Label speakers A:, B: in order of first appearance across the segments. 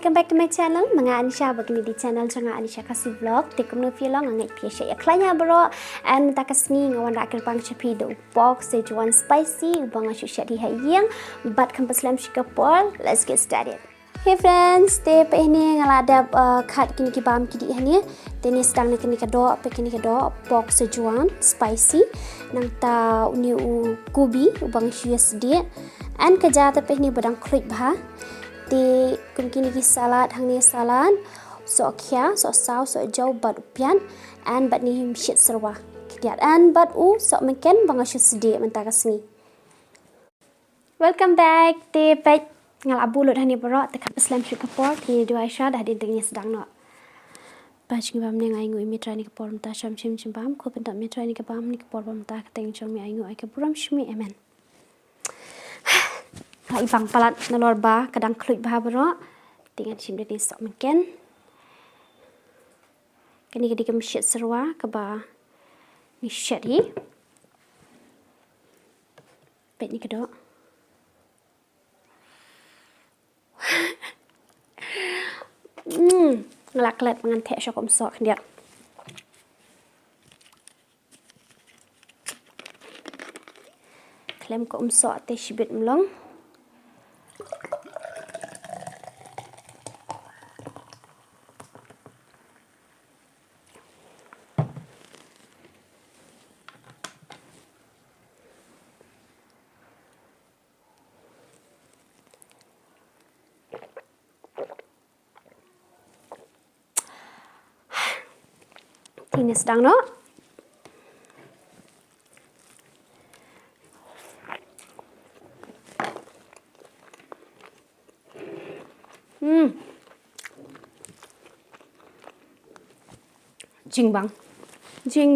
A: welcome back to my channel. Mga Anisha begini di channel Jangan Anisha kasih vlog. Tekum no film ngai piasa ya klanya bro and takasni ngawan rakil pang chapi do box Szechuan spicy ubang asu syadi hayang bat kampas lam shikapol. Let's get started. Hey friends, te pe ni ngalada khat kini ki bam ki di hania. Te ni sedang ni kini kado pe kini kado box Szechuan spicy nang ta uni u gobi ubang asu yasdi and kajata pe ni badang klik bha. Di kini ki salad hangni salad so kya so sao so jau bat upian and bat ni shit serwa kidiat and bat u so meken bang asu sedi mentakasni. Welcome back te pek ngal abulut hani borok te kap Islam Singapore ni dua Aisyah dah dintingnya sedang no baj ni bam ne ngai ngui mitra ni kapor mta sham chim chim bam ko pentak mitra ni kapam ni kapor bam ta kateng chong mi ai ngui ai kapuram shmi amen. Hai bang palat nalor ba kadang klik ba bro tinggal sim dia sok mungkin kini kedi kem shit serwa ke ba ni shadi pet ni kedo ngelak-let dengan tek syok sok dia klem ko sok te shibit mlong ini sedang no jing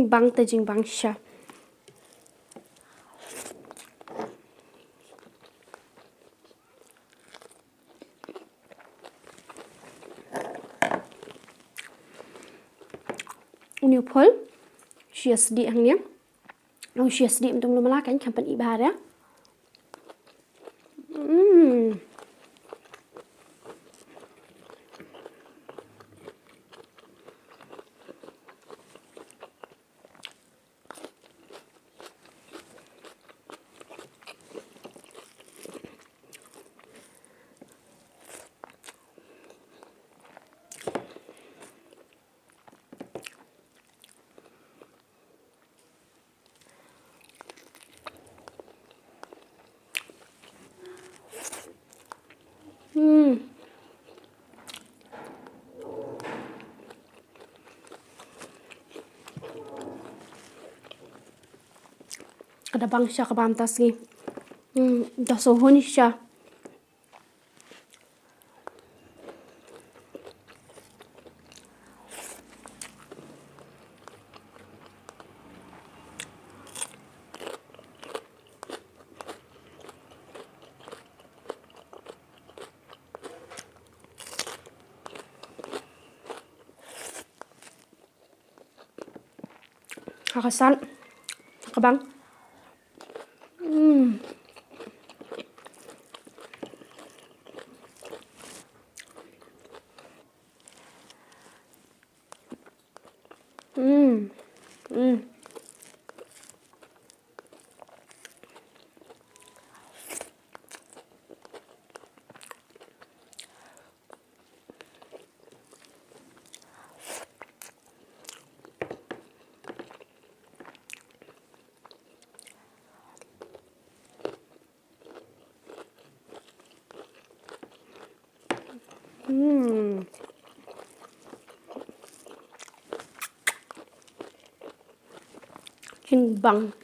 A: bang te jing bang sha Uni pol shia sedi hangnya long shia sedi untuk melakan kampan ibadah Kada bang sya ka bam tas ni da so honi sya hakasan kabang Jing bang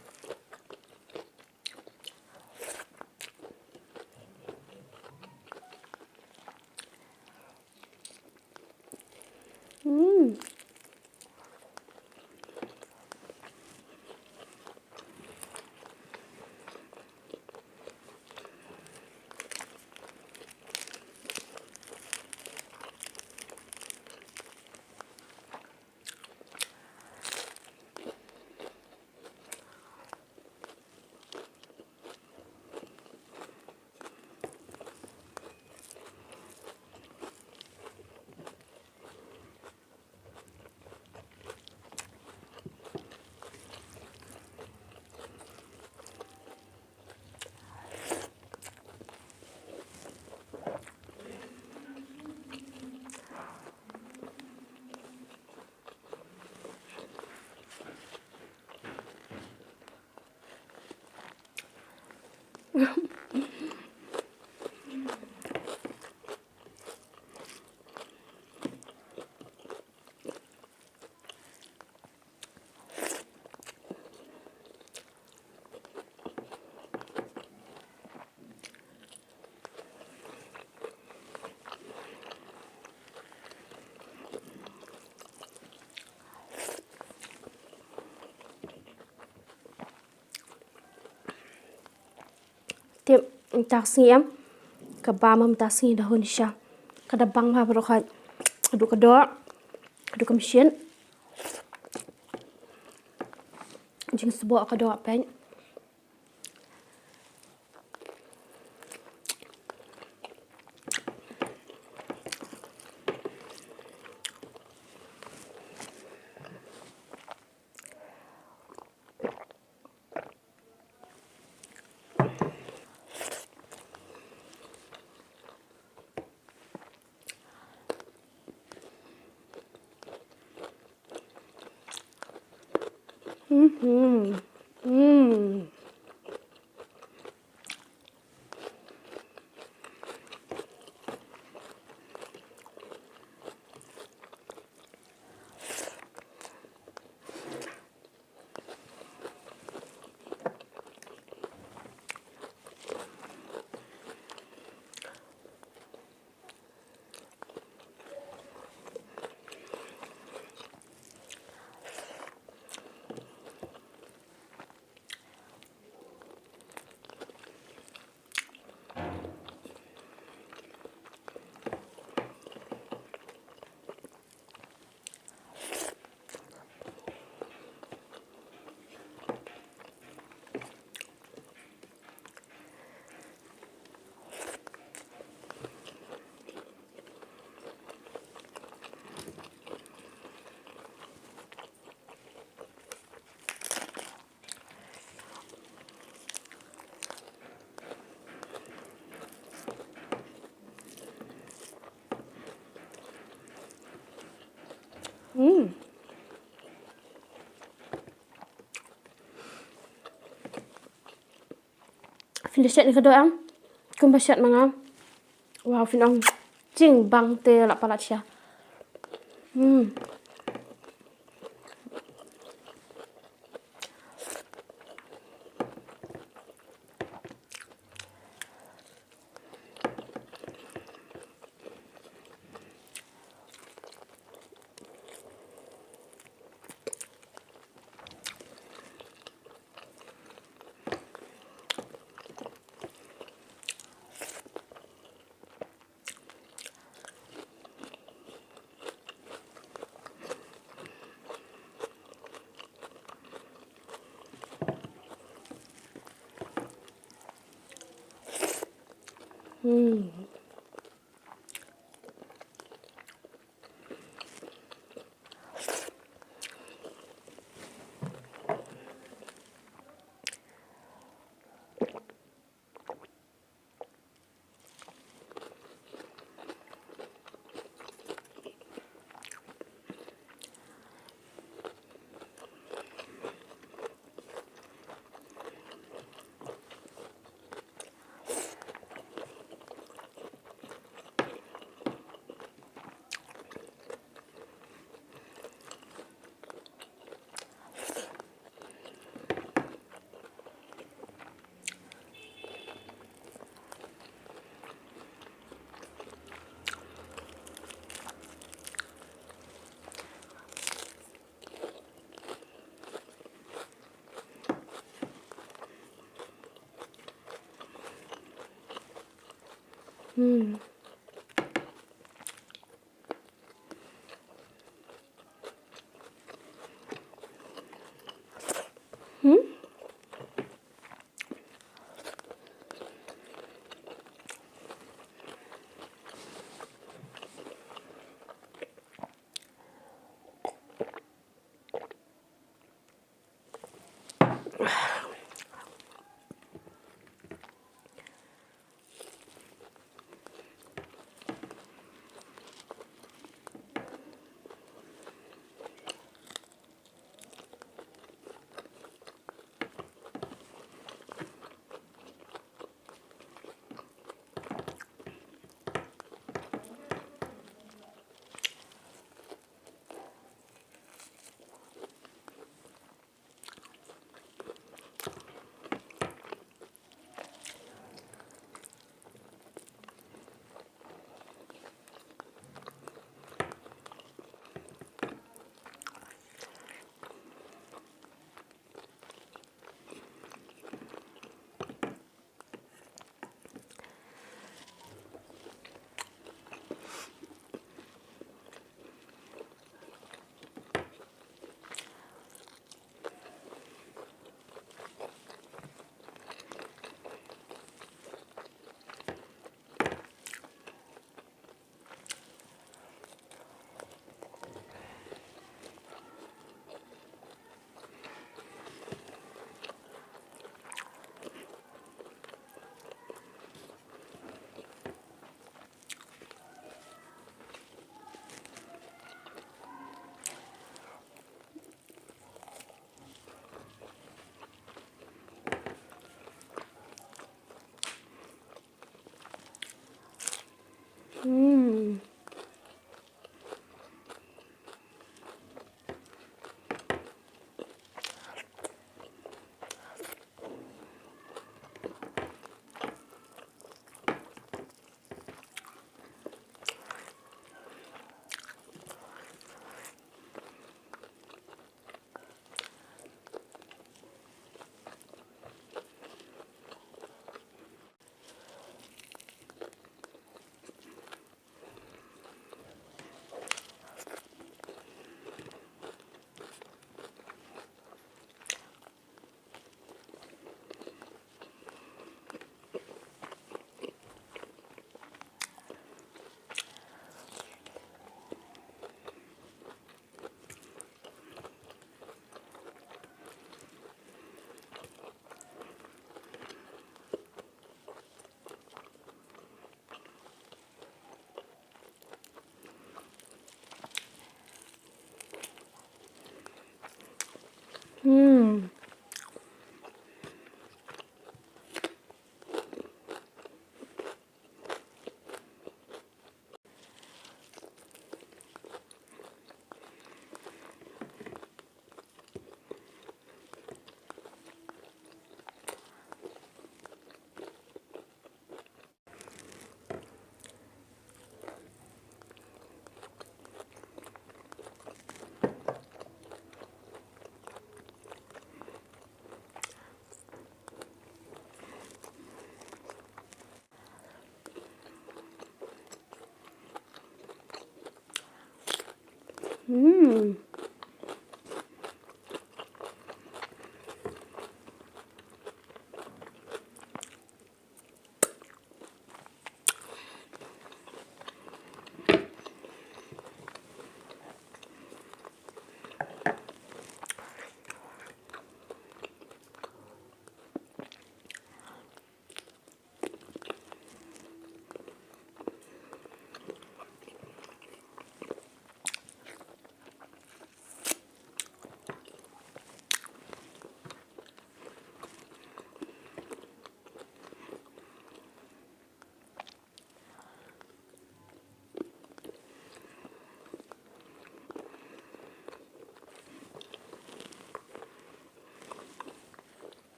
A: taksiyam kabama mtaksi dahon siya kada bang ma bro khat adu kador adu kamsien jing sebo kador pen Finishet ni kador am kumbashat manga wow finong jing bang te la palat sia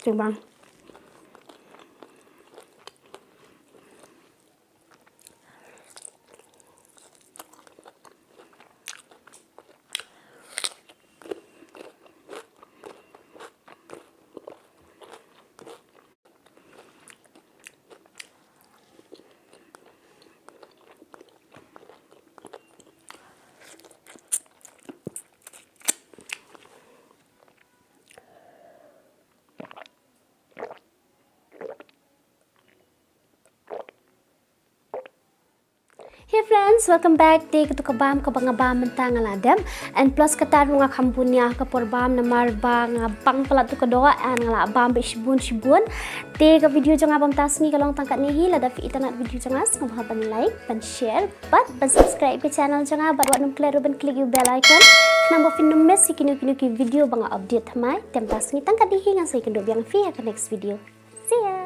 A: Chừng bằng. Hey friends, welcome back. Day ketu kabam kabangabam mentang aladam and plus kata runga kampunya kaporbam namar bang bang pelat tu kedoa and ngala bam shibun. Day ke video jang abam tasni kalong tangkat ni lada fi itanat video jangas ngabhaban like dan share but subscribe ke channel janga bat wanum clear ben click you bell icon namba fin miss kinu video bang update thamai tem tasni tangkat di hinga sai kendo biang fi next video. See ya.